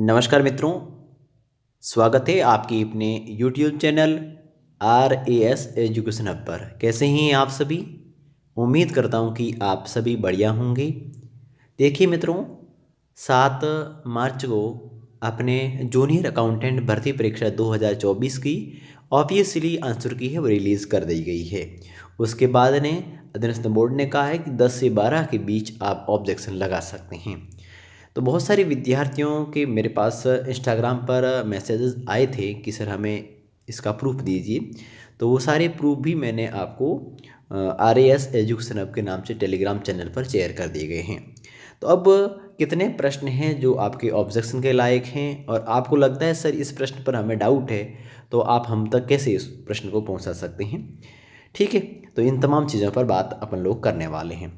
नमस्कार मित्रों, स्वागत है आपकी अपने YouTube channel RAS education hub पर। कैसे हैं आप सभी? उम्मीद करता हूं कि आप सभी बढ़िया होंगे। देखिए मित्रों, 7 मार्च को अपने जूनियर अकाउंटेंट भर्ती परीक्षा 2024 की ऑफिशियली आंसर की है वो रिलीज़ कर दी गई है। उसके बाद ने अधीनस्थ बोर्ड ने कहा है कि 10 से 12 के बीच आप ऑब्जेक्शन लगा सकते हैं। तो बहुत सारे विद्यार्थियों के मेरे पास इंस्टाग्राम पर मैसेजेस आए थे कि सर हमें इसका प्रूफ दीजिए। तो वो सारे प्रूफ भी मैंने आपको RAS एजुकेशन हब के नाम से टेलीग्राम चैनल पर शेयर कर दिए गए हैं। तो अब कितने प्रश्न हैं जो आपके ऑब्जेक्शन के लायक हैं और आपको लगता है सर इस प्रश्न पर हमें डाउट है, तो आप हम तक कैसे इस प्रश्न को पहुंचा सकते हैं। ठीक है, तो इन तमाम चीज़ों पर बात अपन लोग करने वाले हैं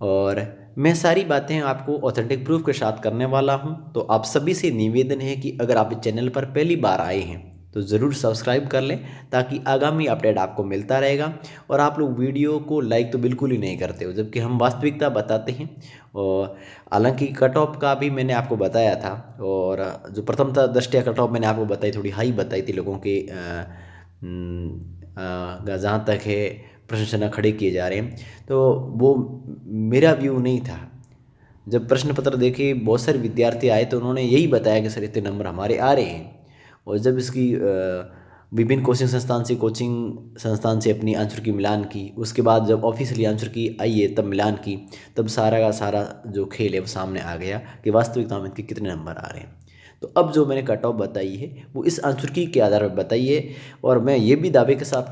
और मैं सारी बातें आपको ऑथेंटिक प्रूफ के साथ करने वाला हूं। तो आप सभी से निवेदन है कि अगर आप इस चैनल पर पहली बार आए हैं तो ज़रूर सब्सक्राइब कर लें ताकि आगामी अपडेट आपको मिलता रहेगा। और आप लोग वीडियो को लाइक तो बिल्कुल ही नहीं करते हो, जबकि हम वास्तविकता बताते हैं। और हालांकि कट ऑफ का भी मैंने आपको बताया था, और जो प्रथम था दृष्टिया कट ऑफ मैंने आपको बताई, थोड़ी हाई बताई थी लोगों के जहाँ तक है प्रश्न खड़े किए जा रहे हैं, तो वो मेरा व्यू नहीं था। जब प्रश्न पत्र देखे बहुत सारे विद्यार्थी आए तो उन्होंने यही बताया कि सर इतने नंबर हमारे आ रहे हैं। और जब इसकी विभिन्न कोचिंग संस्थान से अपनी आंसर की मिलान की, उसके बाद जब ऑफिशियली आंसर की आई है तब मिलान की, तब सारा का सारा जो खेल है वो सामने आ गया कि वास्तविकता में इनके कितने नंबर आ रहे हैं। तो अब जो मैंने कट ऑफ बताई है वो इस आंसर की के आधार पर बताई है। और मैं ये भी दावे के साथ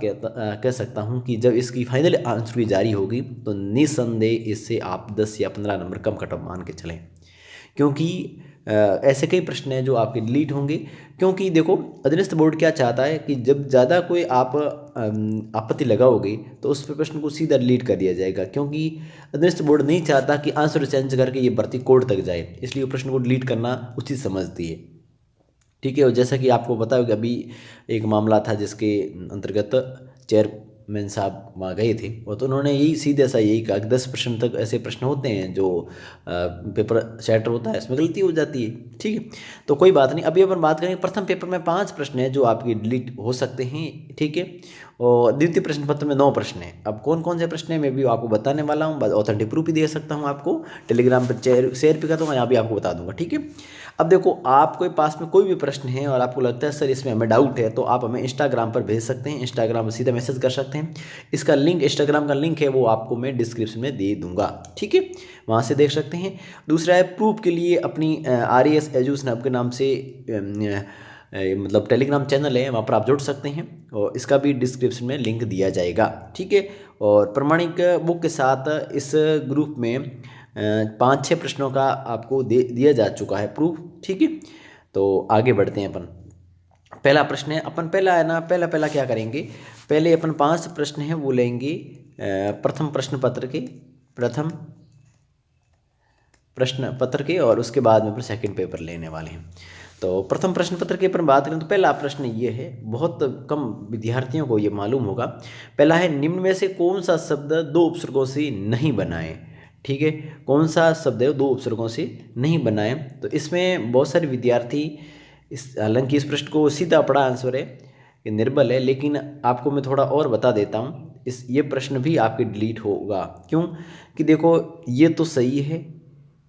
कह सकता हूँ कि जब इसकी फाइनल आंसर की जारी होगी तो निसंदेह इससे आप 10 या 15 नंबर कम कट ऑफ मान के चलें, क्योंकि ऐसे कई प्रश्न हैं जो आपके डिलीट होंगे। क्योंकि देखो, अधीनस्थ बोर्ड क्या चाहता है कि जब ज़्यादा कोई आप आपत्ति लगाओगे तो उस प्रश्न को सीधा डिलीट कर दिया जाएगा, क्योंकि अधीनस्थ बोर्ड नहीं चाहता कि आंसर चेंज करके ये भर्ती कोर्ट तक जाए, इसलिए वो प्रश्न को डिलीट करना उचित समझती है। ठीक है, और जैसा कि आपको पता होगा अभी एक मामला था जिसके अंतर्गत चेयरमैन साहब वहाँ गए थे, और तो उन्होंने यही सीधे सा यही कहा कि 10% तक ऐसे प्रश्न होते हैं जो पेपर सेटर होता है इसमें गलती हो जाती है। ठीक है, तो कोई बात नहीं। अभी अपन बात करेंगे प्रथम पेपर में 5 प्रश्न हैं जो आपकी डिलीट हो सकते हैं। ठीक है, और द्वितीय प्रश्न पत्र में 9 प्रश्न हैं। अब कौन कौन से प्रश्न हैं मैं भी आपको बताने वाला हूँ, ऑथेंटिक प्रूफ भी दे सकता हूँ आपको, टेलीग्राम पर शेयर भी कर दूँगा, यहाँ भी आपको बता दूंगा। ठीक है, अब देखो आपके पास में कोई भी प्रश्न है और आपको लगता है सर इसमें हमें डाउट है, तो आप हमें इंस्टाग्राम पर भेज सकते हैं, इंस्टाग्राम पर सीधा मैसेज कर सकते हैं। इसका लिंक, इंस्टाग्राम का लिंक है वो आपको मैं डिस्क्रिप्शन में दे दूंगा। ठीक है, वहाँ से देख सकते हैं। दूसरा है प्रूफ के लिए अपनी RAS एजुकेशन हब के नाम से मतलब टेलीग्राम चैनल है, वहाँ पर आप जुड़ सकते हैं और इसका भी डिस्क्रिप्शन में लिंक दिया जाएगा। ठीक है, और प्रमाणिक बुक के साथ इस ग्रुप में 5-6 प्रश्नों का आपको दे दिया जा चुका है प्रूफ। ठीक है, तो आगे बढ़ते हैं अपन। पहला प्रश्न है अपन, पहला है ना, पहला पहला क्या करेंगे, पहले अपन 5 प्रश्न हैं वो लेंगे प्रथम प्रश्न पत्र के, प्रथम प्रश्न पत्र के, और उसके बाद में अपन सेकंड पेपर लेने वाले हैं। तो प्रथम प्रश्न पत्र की अपन बात करें तो पहला प्रश्न ये है, बहुत कम विद्यार्थियों को ये मालूम होगा। पहला है, निम्न में से कौन सा शब्द 2 उपसर्गों से नहीं बना है। ठीक है, कौन सा शब्द है 2 उपसर्गों से नहीं बना है। तो इसमें बहुत सारे विद्यार्थी हालांकि इस प्रश्न को सीधा पड़ा आंसर है कि निर्बल है, लेकिन आपको मैं थोड़ा और बता देता हूँ, ये प्रश्न भी आपके डिलीट होगा। क्यों? कि देखो, ये तो सही है,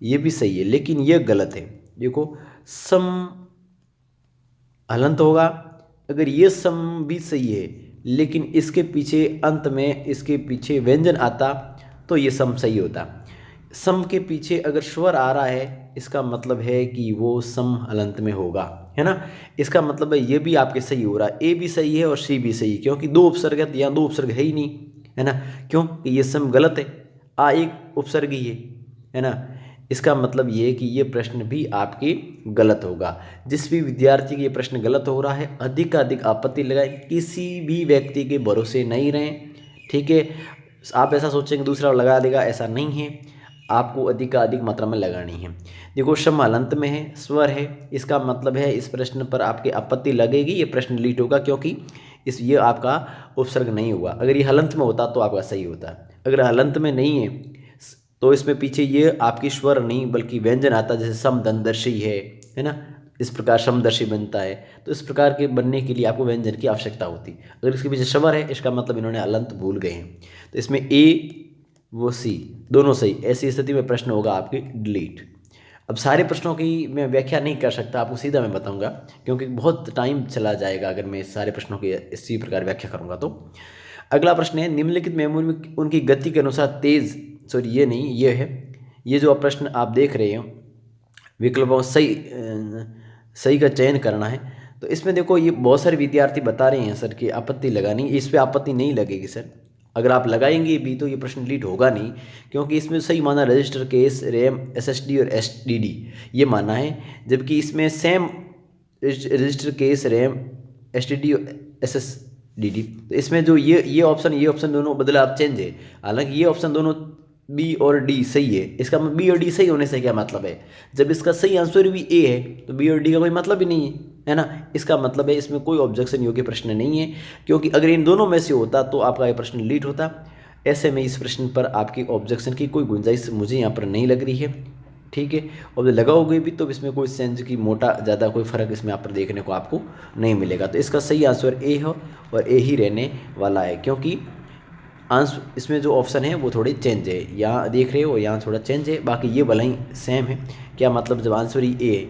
ये भी सही है, लेकिन ये गलत है। देखो, सम हलंत होगा। अगर ये सम भी सही है लेकिन इसके पीछे अंत में इसके पीछे व्यंजन आता तो ये सम सही होता। सम के पीछे अगर स्वर आ रहा है इसका मतलब है कि वो सम हलंत में होगा, है ना। इसका मतलब है ये भी आपके सही हो रहा है, ए भी सही है और सी भी सही है, क्योंकि 2 उपसर्ग है तो यहाँ 2 उपसर्ग है ही नहीं, है ना। क्यों कि ये सम गलत है, आ एक उपसर्ग ही है ना। इसका मतलब ये है कि ये प्रश्न भी आपके गलत होगा। जिस भी विद्यार्थी के ये प्रश्न गलत हो रहा है अधिक आपत्ति लगाएं, किसी भी व्यक्ति के भरोसे नहीं रहें। ठीक है, आप ऐसा सोचेंगे दूसरा लगा देगा, ऐसा नहीं है, आपको अधिक मात्रा में लगानी है। देखो, शम हलंत में है, स्वर है, इसका मतलब है इस प्रश्न पर आपके आपत्ति लगेगी, ये प्रश्न डिलीट होगा, क्योंकि ये आपका उपसर्ग नहीं हुआ। अगर ये हलंत में होता तो आपका सही होता। अगर हलंत में नहीं है तो इसमें पीछे ये आपकी स्वर नहीं बल्कि व्यंजन आता, जैसे सम दंदर्शी है ना। इस प्रकार समदर्शी बनता है। तो इस प्रकार के बनने के लिए आपको व्यंजन की आवश्यकता होती है। अगर इसके पीछे स्वर है, इसका मतलब इन्होंने अलंत भूल गए हैं। तो इसमें ए वो सी दोनों सही, ऐसी स्थिति में प्रश्न होगा आपकी डिलीट। अब सारे प्रश्नों की मैं व्याख्या नहीं कर सकता, आपको सीधा मैं बताऊंगा, क्योंकि बहुत टाइम चला जाएगा अगर मैं सारे प्रश्नों की इसी प्रकार व्याख्या करूंगा। तो अगला प्रश्न है, निम्नलिखित मेमोरी में उनकी गति के अनुसार तेज, सॉरी ये नहीं, ये है, ये जो प्रश्न आप देख रहे हो विकल्पों सही का चयन करना है। तो इसमें देखो ये बहुत सारे विद्यार्थी बता रहे हैं सर कि आपत्ति लगानी, इस पर आपत्ति नहीं लगेगी सर। अगर आप लगाएंगे भी तो ये प्रश्न डिलीट होगा नहीं, क्योंकि इसमें सही माना रजिस्टर, केस, रैम, एसएसडी और एसडीडी ये माना है, जबकि इसमें same register, case, RAM, STD और एसएसडीडी। तो इसमें जो ये ऑप्शन दोनों बदलाव चेंज है। हालांकि ये ऑप्शन दोनों बी और डी सही है। इसका बी और डी सही होने से क्या मतलब है, जब इसका सही आंसर भी ए है तो बी और डी का कोई मतलब ही नहीं है ना। इसका मतलब है इसमें कोई ऑब्जेक्शन योग्य प्रश्न नहीं है, क्योंकि अगर इन दोनों में से होता तो आपका ये प्रश्न डिलीट होता। ऐसे में इस प्रश्न पर आपकी ऑब्जेक्शन की कोई गुंजाइश मुझे यहाँ पर नहीं लग रही है, ठीक है। और लगाओगे भी तो इसमें कोई सेंस की मोटा ज़्यादा कोई फ़र्क इसमें यहाँ पर देखने को आपको नहीं मिलेगा। तो इसका सही आंसर ए हो और ए ही रहने वाला है, क्योंकि आंसर इसमें जो ऑप्शन है वो थोड़े चेंज है, यहाँ देख रहे हो यहाँ थोड़ा चेंज है, बाकी ये भला ही सेम है। क्या मतलब, जब आंसर ही ए है।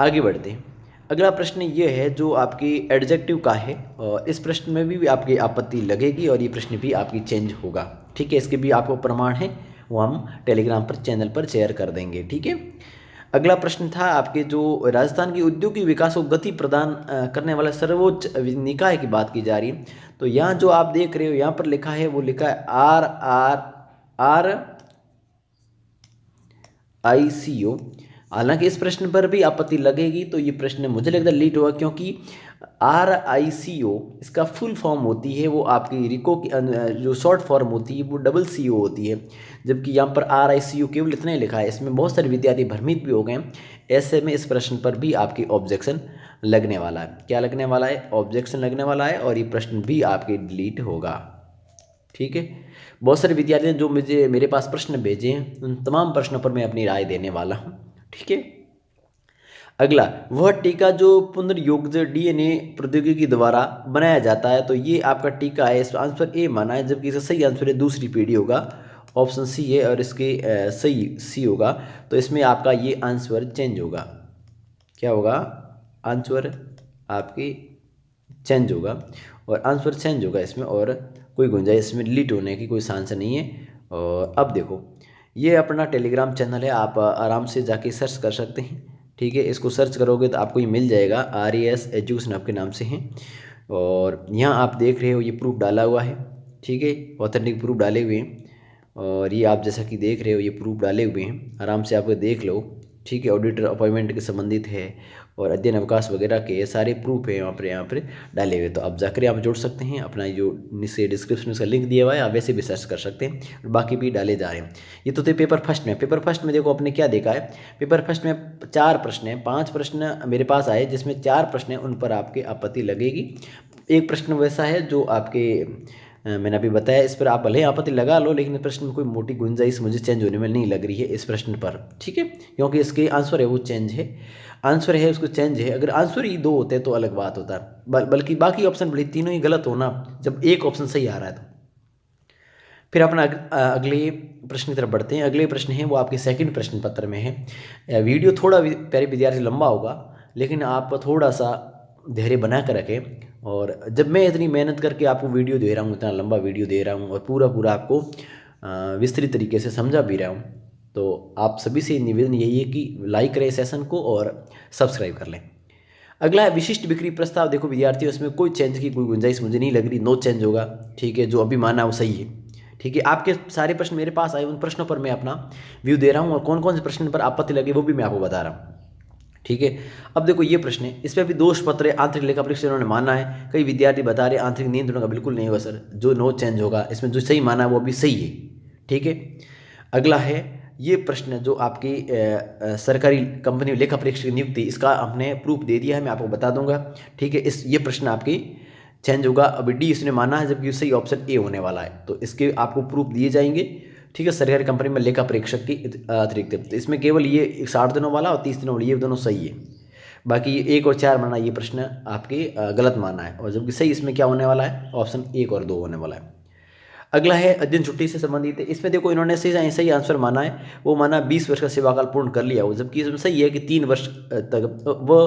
आगे बढ़ते हैं। अगला प्रश्न ये है जो आपकी एडजेक्टिव का है, और इस प्रश्न में भी आपकी आपत्ति लगेगी और ये प्रश्न भी आपकी चेंज होगा, ठीक है। इसके भी आपको प्रमाण है, वो हम टेलीग्राम पर चैनल पर शेयर कर देंगे, ठीक है। अगला प्रश्न था आपके जो राजस्थान की उद्योगिक विकास को गति प्रदान करने वाला सर्वोच्च निकाय की बात की जा रही है। तो यहाँ जो आप देख रहे हो यहाँ पर लिखा है, वो लिखा है RICO। हालांकि इस प्रश्न पर भी आपत्ति लगेगी, तो ये प्रश्न मुझे लगता है लीड होगा, क्योंकि RICO इसका फुल फॉर्म होती है, वो आपकी रिको की जो शॉर्ट फॉर्म होती है वो CCO होती है, जबकि यहाँ पर RICO केवल इतना ही लिखा है। इसमें बहुत सारे विद्यार्थी भ्रमित भी हो गए। ऐसे में इस प्रश्न पर भी आपकी ऑब्जेक्शन लगने वाला है। क्या लगने वाला है, ऑब्जेक्शन लगने वाला है, और ये प्रश्न भी आपके डिलीट होगा, ठीक है। बहुत सारे विद्यार्थी ने जो मेरे पास प्रश्न भेजे हैं, उन तमाम प्रश्नों पर मैं अपनी राय देने वाला हूँ, ठीक है। अगला, वह टीका जो पुनर्योग्य DNA प्रौद्योगिकी द्वारा बनाया जाता है। तो ये आपका टीका है, इस आंसर ए माना है, जबकि इसका सही आंसर है दूसरी पीढ़ी होगा, ऑप्शन सी है, और इसके सही सी होगा। तो इसमें आपका ये आंसर चेंज होगा। क्या होगा, आंसर आपकी चेंज होगा, और आंसर चेंज होगा इसमें, और कोई गुंजाइश इसमें डिलीट होने की कोई चांस नहीं है। और अब देखो, ये अपना टेलीग्राम चैनल है, आप आराम से जाके सर्च कर सकते हैं, ठीक है। इसको सर्च करोगे तो आपको ये मिल जाएगा, RAS एजुकेशन आपके नाम से है। और यहाँ आप देख रहे हो ये प्रूफ डाला हुआ है, ठीक है, ऑथेंटिक प्रूफ डाले हुए हैं। और ये आप जैसा कि देख रहे हो ये प्रूफ डाले हुए हैं, आराम से आप देख लो, ठीक है। ऑडिटर अपॉइंटमेंट के संबंधित है, और अध्ययन अवकाश वगैरह के ये सारे प्रूफ है यहाँ पर डाले हुए। तो आप जाकर आप जोड़ सकते हैं, अपना जो नीचे डिस्क्रिप्शन में उसका लिंक दिया हुआ है, आप वैसे भी सर्च कर सकते हैं, और बाकी भी डाले जा रहे हैं। ये तो थे पेपर फर्स्ट में। पेपर फर्स्ट में देखो आपने क्या देखा है, पेपर फर्स्ट में 4 प्रश्न हैं, 5 प्रश्न मेरे पास आए, जिसमें 4 प्रश्न हैं उन पर आपके आपत्ति लगेगी। एक प्रश्न वैसा है जो आपके मैंने अभी बताया, इस पर आप भले ही आपत्ति लगा लो, लेकिन इस प्रश्न में कोई मोटी गुंजाइश मुझे चेंज होने में नहीं लग रही है इस प्रश्न पर, ठीक है, क्योंकि इसके आंसर है वो चेंज है, आंसर है उसको चेंज है। अगर आंसर ही 2 होते तो अलग बात होता, बल्कि बाकी ऑप्शन भले तीनों ही गलत होना, जब एक ऑप्शन सही आ रहा है तो। फिर अपना अगले प्रश्न की तरफ बढ़ते हैं। अगले प्रश्न है वो आपके सेकंड प्रश्न पत्र में है। वीडियो थोड़ा प्यारे विद्यार्थी लंबा होगा, लेकिन आप थोड़ा सा धैर्य बना कर रखें। और जब मैं इतनी मेहनत करके आपको वीडियो दे रहा हूँ, इतना लंबा वीडियो दे रहा हूँ, और पूरा आपको विस्तृत तरीके से समझा भी रहा हूँ, तो आप सभी से निवेदन यही है कि लाइक करें सेशन को और सब्सक्राइब कर लें। अगला है विशिष्ट बिक्री प्रस्ताव। देखो विद्यार्थियों, इसमें कोई चेंज की कोई गुंजाइश मुझे नहीं लग रही, नो चेंज होगा, ठीक है। जो अभी माना वो सही है, ठीक है। आपके सारे प्रश्न मेरे पास आए, उन प्रश्नों पर मैं अपना व्यू दे रहा हूँ, और कौन कौन से प्रश्न पर आपत्ति लगे वो भी मैं आपको बता रहा हूँ, ठीक है। अब देखो ये प्रश्न है, इस पर भी दोष पत्र है, आंतरिक लेखा परीक्षक इन्होंने माना है। कई विद्यार्थी बता रहे आंतरिक नियंत्रण का बिल्कुल नहीं होगा सर, जो नो चेंज होगा, इसमें जो सही माना है वो भी सही है, ठीक है। अगला है ये प्रश्न जो आपकी सरकारी कंपनी लेखा परीक्षक की नियुक्ति, इसका हमने प्रूफ दे दिया है, मैं आपको बता दूंगा, ठीक है। ये प्रश्न आपकी चेंज होगा। अभी डी इसने माना है, जबकि सही ऑप्शन ए होने वाला है, तो इसके आपको प्रूफ दिए जाएंगे, ठीक है। सरकारी कंपनी में लेखा परीक्षक की अतिरिक्त, तो इसमें केवल ये 60 दिनों वाला और 30 दिनों वाला, ये दोनों सही है। बाकी ये 1 और 4 माना, ये प्रश्न आपके गलत माना है, और जबकि सही इसमें क्या होने वाला है, ऑप्शन 1 और 2 होने वाला है। अगला है अध्ययन छुट्टी से संबंधित है। इसमें देखो इन्होंने सही सही आंसर माना है, वो माना 20 वर्ष का सेवाकाल पूर्ण कर लिया हो, जबकि इसमें सही है कि 3 वर्ष तक वो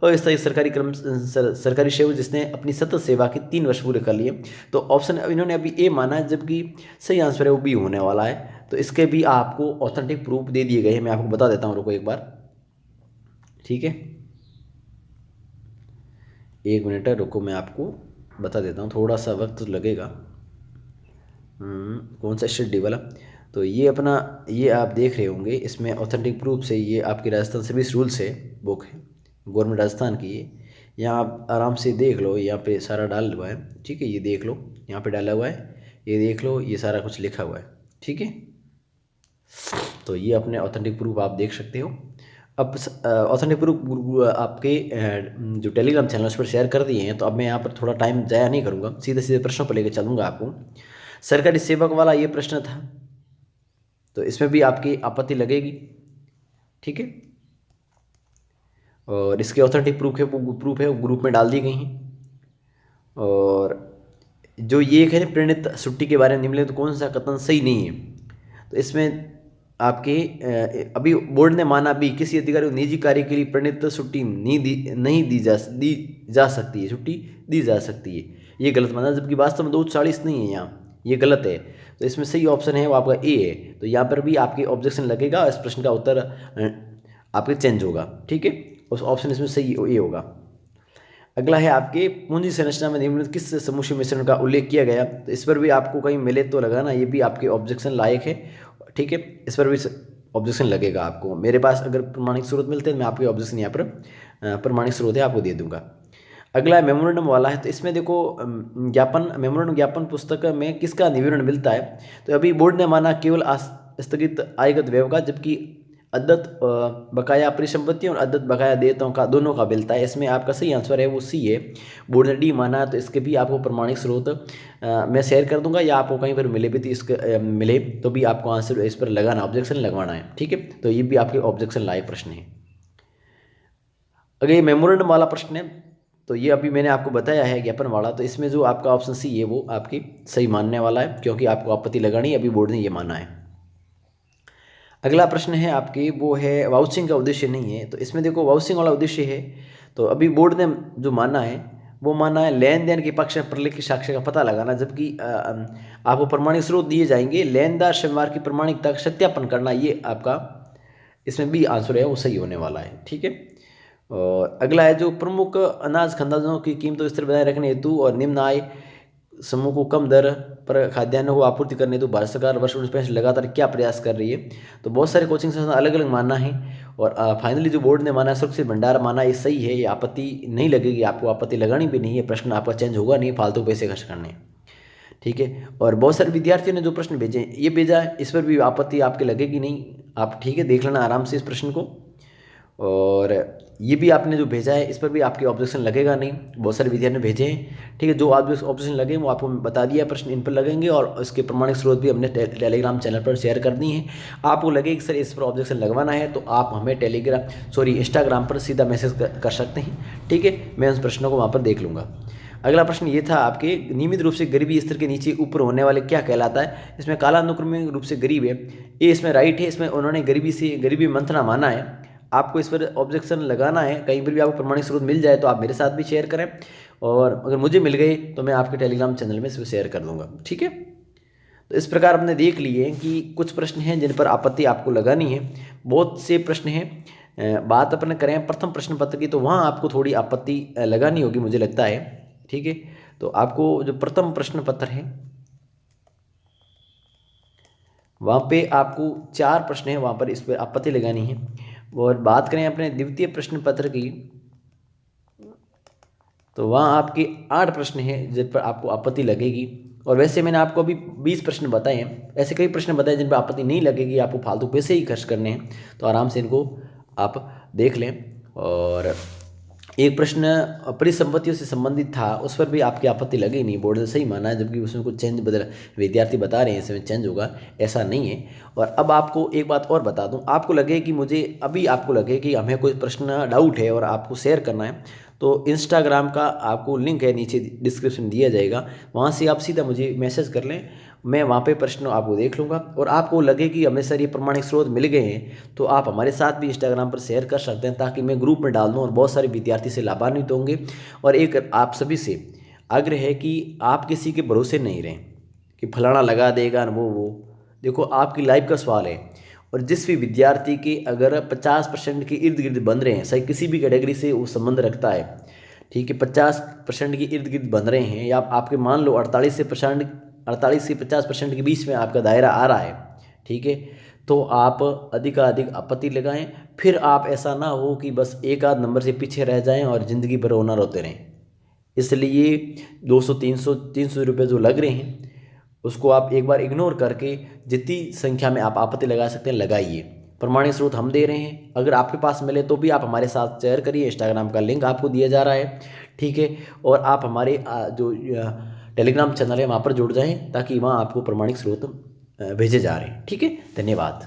अस्थायी सरकारी सरकारी सेवक जिसने अपनी सतत सेवा की 3 वर्ष पूरे कर लिए। तो ऑप्शन इन्होंने अभी ए माना है, जबकि सही आंसर है वो बी होने वाला है। तो इसके भी आपको ऑथेंटिक प्रूफ दे दिए गए हैं, मैं आपको बता देता हूँ, रुको एक बार, ठीक है, 1 मिनट रुको, मैं आपको बता देता हूँ, थोड़ा सा वक्त लगेगा। कौन सा शेड्यूल वाला, तो ये अपना, ये आप देख रहे होंगे, इसमें ऑथेंटिक प्रूफ से ये आपकी राजस्थान सर्विस रूल्स है, बुक है गवर्नमेंट राजस्थान की है। यहाँ आप आराम से देख लो, यहाँ पे सारा डाल हुआ है, ठीक है, ये देख लो, यहाँ पे डाला हुआ है, ये देख लो, ये सारा कुछ लिखा हुआ है, ठीक है। तो ये अपने ऑथेंटिक प्रूफ आप देख सकते हो। अब ऑथेंटिक प्रूफ आपके जो टेलीग्राम चैनल उस पर शेयर कर दिए हैं। तो अब मैं यहाँ पर थोड़ा टाइम ज़ाया नहीं करूँगा, सीधे सीधे प्रश्नों पर लेकर चलूँगा आपको। सरकारी सेवक वाला ये प्रश्न था, तो इसमें भी आपकी आपत्ति लगेगी, ठीक है। और इसके ऑथेंटिक प्रूफ है वो ग्रुप में डाल दी गई हैं। और जो ये है ना प्रणीत छुट्टी के बारे में निम्नलिखित कौन सा कथन सही नहीं है, तो इसमें आपके अभी बोर्ड ने माना भी किसी अधिकारी को निजी कार्य के लिए प्रणीत छुट्टी नहीं दी जा सकती है, छुट्टी दी जा सकती है, ये गलत माना, जबकि वास्तव में 240 नहीं है, यहाँ ये गलत है। तो इसमें सही ऑप्शन है वो आपका ए है। तो यहाँ पर भी आपके ऑब्जेक्शन लगेगा, इस प्रश्न का उत्तर आपके चेंज होगा, ठीक है, उस ऑप्शन इसमें सही ए होगा। अगला है आपके पूंजी संरचना में निम्नलिखित किस समूह मिश्रण का उल्लेख किया गया, तो इस पर भी आपको कहीं मिले तो लगाना, ये भी आपके ऑब्जेक्शन लायक है, ठीक है, इस पर भी ऑब्जेक्शन लगेगा आपको। मेरे पास अगर प्रमाणिक स्रोत मिलते हैं मैं आपके ऑब्जेक्शन यहाँ पर प्रमाणिक स्रोत है आपको दे दूंगा। अगला मेमोरेंडम वाला है, तो इसमें देखो ज्ञापन मेमोरेंडम ज्ञापन पुस्तक में किसका विवरण मिलता है, तो अभी बोर्ड ने माना केवल स्थगित आयगत व्यय का, जबकि अदत्त बकाया परिसंपत्तियों और अदत्त बकाया देयताओं का दोनों का मिलता है। इसमें आपका सही आंसर है वो सी है, बोर्ड ने डी माना। तो इसके भी आपको प्रमाणिक स्रोत मैं शेयर कर दूंगा, या आपको कहीं पर मिले भी तो इसके मिले तो भी आपको आंसर इस पर लगाना, ऑब्जेक्शन लगवाना है, ठीक है। तो ये भी आपके ऑब्जेक्शन लायक प्रश्न है। अगर ये मेमोरेंडम वाला प्रश्न है, तो ये अभी मैंने आपको बताया है ज्ञापन वाला, तो इसमें जो आपका ऑप्शन सी है वो आपकी सही मानने वाला है, क्योंकि आपको आपत्ति लगानी है, अभी बोर्ड ने ये माना है। अगला प्रश्न है आपकी, वो है वाउचिंग का उद्देश्य नहीं है, तो इसमें देखो वाउचिंग वाला उद्देश्य है, तो अभी बोर्ड ने जो माना है वो माना है लेन देन के पक्ष में प्रलेखित साक्ष्य का पता लगाना, जबकि आपको प्रमाणिक स्रोत दिए जाएंगे, लेनदार व्यवहार की प्रमाणिकता का सत्यापन करना, ये आपका इसमें भी आंसर है वो सही होने वाला है, ठीक है। और अगला है जो प्रमुख अनाज खंदानों की कीमतों स्थिर बनाए रखने हेतु और निम्न आय समूह को कम दर पर खाद्यान्नों को आपूर्ति करने हेतु भारत सरकार वर्ष 1965 लगातार क्या प्रयास कर रही है, तो बहुत सारे कोचिंग संस्थान अलग अलग मानना है। और फाइनली जो बोर्ड ने माना सुरक्षित भंडार माना, ये सही है, ये आपत्ति नहीं लगेगी, आपको आपत्ति लगानी भी नहीं है, प्रश्न आपका चेंज होगा नहीं, फालतू पैसे खर्च करने, ठीक है। और बहुत सारे विद्यार्थियों ने जो प्रश्न भेजे ये भेजा है, इस पर भी आपत्ति आपके लगेगी नहीं, आप ठीक है देख लेना आराम से इस प्रश्न को। और ये भी आपने जो भेजा है इस पर भी आपके ऑब्जेक्शन लगेगा नहीं, बहुत सारे विद्यार्थियों ने भेजे हैं, ठीक है। जो ऑब्जेक्शन लगे वो आपको बता दिया, प्रश्न इन पर लगेंगे, और इसके प्रमाणिक स्रोत भी हमने टेलीग्राम चैनल पर शेयर कर दी हैं। आपको लगे कि सर इस पर ऑब्जेक्शन लगवाना है, तो आप हमें इंस्टाग्राम पर सीधा मैसेज कर सकते हैं, ठीक है, मैं उस प्रश्नों को वहाँ पर देख लूँगा। अगला प्रश्न ये था आपके, नियमित रूप से गरीबी स्तर के नीचे ऊपर होने वाले क्या कहलाता है, इसमें कालानुक्रमिक रूप से गरीब है, ये इसमें राइट है, इसमें उन्होंने गरीबी मंथना माना है। आपको इस पर ऑब्जेक्शन लगाना है, कहीं पर भी आपको प्रमाणिक स्रोत मिल जाए तो आप मेरे साथ भी शेयर करें, और अगर मुझे मिल गए तो मैं आपके टेलीग्राम चैनल में इस पर शेयर कर दूंगा, ठीक है। तो इस प्रकार हमने देख लिए कि कुछ प्रश्न हैं जिन पर आपत्ति आपको लगानी है, बहुत से प्रश्न हैं। बात अपन करें प्रथम प्रश्न पत्र की, तो वहाँ आपको थोड़ी आपत्ति लगानी होगी मुझे लगता है, ठीक है। तो आपको जो प्रथम प्रश्न पत्र है वहाँ पे आपको 4 प्रश्न हैं, वहाँ पर इस पर आपत्ति लगानी है। और बात करें अपने द्वितीय प्रश्न पत्र की, तो वहाँ आपके 8 प्रश्न हैं जिन पर आपको आपत्ति लगेगी। और वैसे मैंने आपको अभी 20 प्रश्न बताए हैं, ऐसे कई प्रश्न बताए जिन पर आपत्ति नहीं लगेगी, आपको फालतू पैसे ही खर्च करने हैं, तो आराम से इनको आप देख लें। और एक प्रश्न परिसंपत्तियों से संबंधित था, उस पर भी आपकी आपत्ति लगी नहीं, बोर्ड ने सही माना है, जबकि उसमें कुछ चेंज बदल विद्यार्थी बता रहे हैं इसमें चेंज होगा, ऐसा नहीं है। और अब आपको एक बात और बता दूं, आपको लगे कि मुझे अभी आपको लगे कि हमें कोई प्रश्न डाउट है और आपको शेयर करना है, तो इंस्टाग्राम का आपको लिंक है नीचे डिस्क्रिप्शन दिया जाएगा, वहाँ से आप सीधा मुझे मैसेज कर लें, मैं वहाँ पे प्रश्न आपको देख लूँगा। और आपको लगे कि हमें सर ये प्रमाणिक स्रोत मिल गए हैं, तो आप हमारे साथ भी इंस्टाग्राम पर शेयर कर सकते हैं, ताकि मैं ग्रुप में डाल दूँ और बहुत सारे विद्यार्थी से लाभान्वित होंगे। और एक आप सभी से आग्रह है कि आप किसी के भरोसे नहीं रहें कि फलाना लगा देगा वो देखो, आपकी लाइफ का सवाल है। और जिस भी विद्यार्थी के अगर 50% के इर्द गिर्द बन रहे हैं, सही किसी भी कैटेगरी से वो संबंध रखता है, ठीक है, 50% के इर्द गिर्द बन रहे हैं, या आपके मान लो 48 से 50% के बीच में आपका दायरा आ रहा है, ठीक है, तो आप अधिकाधिक आपत्ति लगाएं। फिर आप ऐसा ना हो कि बस एक आध नंबर से पीछे रह जाएं और ज़िंदगी भर रोना रोते रहें। इसलिए 200 300 रुपये जो लग रहे हैं, उसको आप एक बार इग्नोर करके जितनी संख्या में आप आपत्ति लगा सकते हैं लगाइए। प्रमाणिक स्रोत हम दे रहे हैं, अगर आपके पास मिले तो भी आप हमारे साथ शेयर करिए, इंस्टाग्राम का लिंक आपको दिया जा रहा है, ठीक है। और आप हमारे जो टेलीग्राम चैनल है वहाँ पर जुड़ जाएं, ताकि वहाँ आपको प्रमाणिक स्रोत भेजे जा रहे हैं, ठीक है। धन्यवाद।